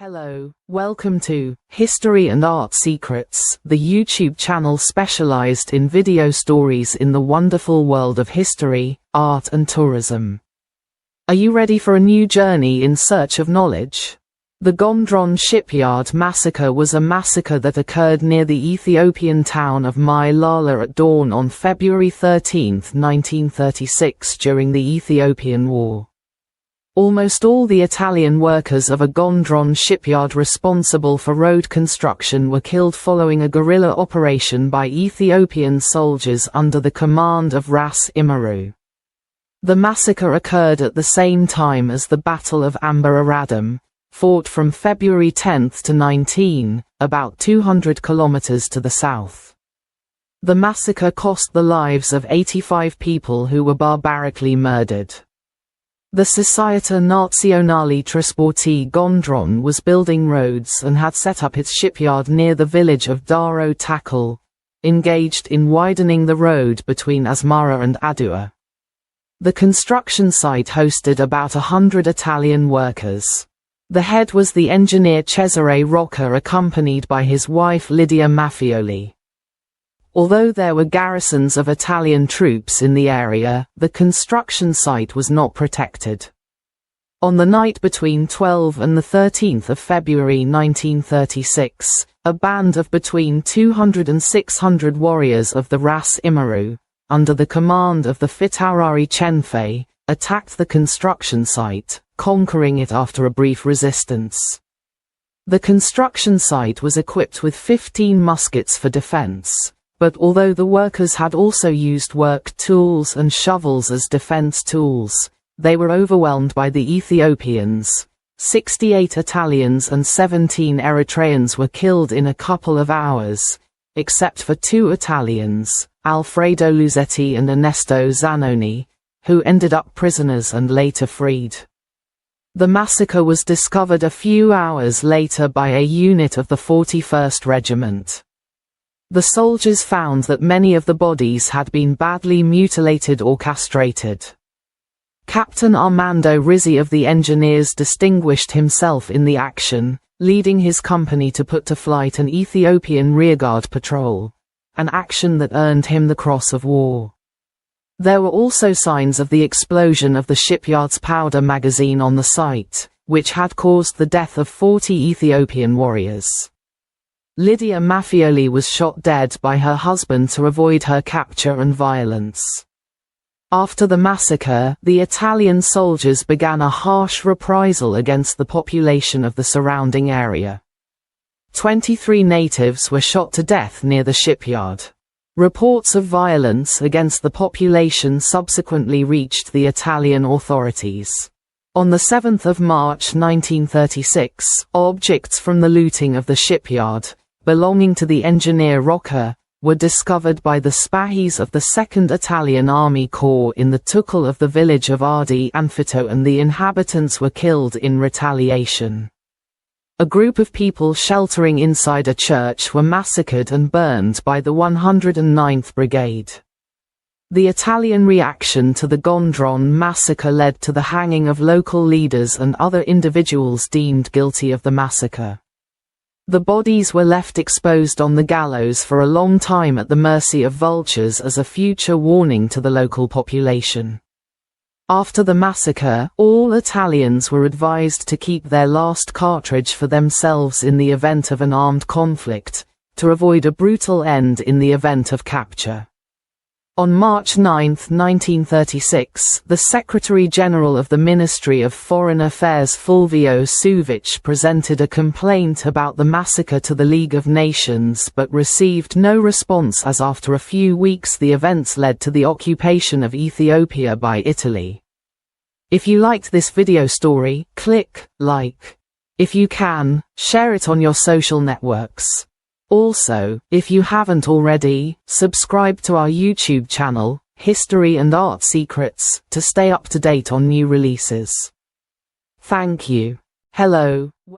Hello, welcome to History and Art Secrets, the YouTube channel specialized in video stories in the wonderful world of history, art and tourism. Are you ready for a new journey in search of knowledge? The Gondrand shipyard massacre was a massacre that occurred near the Ethiopian town of Mai Lala at dawn on February 13, 1936 during the Ethiopian War. Almost all the Italian workers of a Gondrand shipyard responsible for road construction were killed following a guerrilla operation by Ethiopian soldiers under the command of Ras Imaru. The massacre occurred at the same time as the Battle of Amber-Aradam, fought from February 10 to 19, about 200 kilometers to the south. The massacre cost the lives of 85 people who were barbarically murdered. The Società Nazionale Trasporti Gondrand was building roads and had set up its shipyard near the village of Daro Takal, engaged in widening the road between Asmara and Adua. The construction site hosted about 100 Italian workers. The head was the engineer Cesare Rocca, accompanied by his wife Lydia Maffioli. Although there were garrisons of Italian troops in the area, the construction site was not protected. On the night between 12 and 13 February 1936, a band of between 200 and 600 warriors of the Ras Imaru, under the command of the Fitaurari Cenfe, attacked the construction site, conquering it after a brief resistance. The construction site was equipped with 15 muskets for defense. But although the workers had also used work tools and shovels as defense tools, they were overwhelmed by the Ethiopians. 68 Italians and 17 Eritreans were killed in a couple of hours, except for 2 Italians, Alfredo Luzetti and Ernesto Zanoni, who ended up prisoners and later freed. The massacre was discovered a few hours later by a unit of the 41st Regiment. The soldiers found that many of the bodies had been badly mutilated or castrated. Captain Armando Rizzi of the Engineers distinguished himself in the action, leading his company to put to flight an Ethiopian rearguard patrol, an action that earned him the Cross of War. There were also signs of the explosion of the shipyard's powder magazine on the site, which had caused the death of 40 Ethiopian warriors. Lydia Maffioli was shot dead by her husband to avoid her capture and violence. After the massacre, the Italian soldiers began a harsh reprisal against the population of the surrounding area. 23 natives were shot to death near the shipyard. Reports of violence against the population subsequently reached the Italian authorities. On 7 March 1936, objects from the looting of the shipyard, belonging to the engineer Rocca, were discovered by the Spahis of the 2nd Italian Army Corps in the Tukul of the village of Ardi Anfito, and the inhabitants were killed in retaliation. A group of people sheltering inside a church were massacred and burned by the 109th Brigade. The Italian reaction to the Gondrand massacre led to the hanging of local leaders and other individuals deemed guilty of the massacre. The bodies were left exposed on the gallows for a long time at the mercy of vultures as a future warning to the local population. After the massacre, all Italians were advised to keep their last cartridge for themselves in the event of an armed conflict, to avoid a brutal end in the event of capture. On March 9, 1936, the Secretary-General of the Ministry of Foreign Affairs Fulvio Suvic presented a complaint about the massacre to the League of Nations but received no response, as after a few weeks the events led to the occupation of Ethiopia by Italy. If you liked this video story, click like. If you can, share it on your social networks. Also, if you haven't already, subscribe to our YouTube channel, History and Art Secrets, to stay up to date on new releases. Thank you. Hello.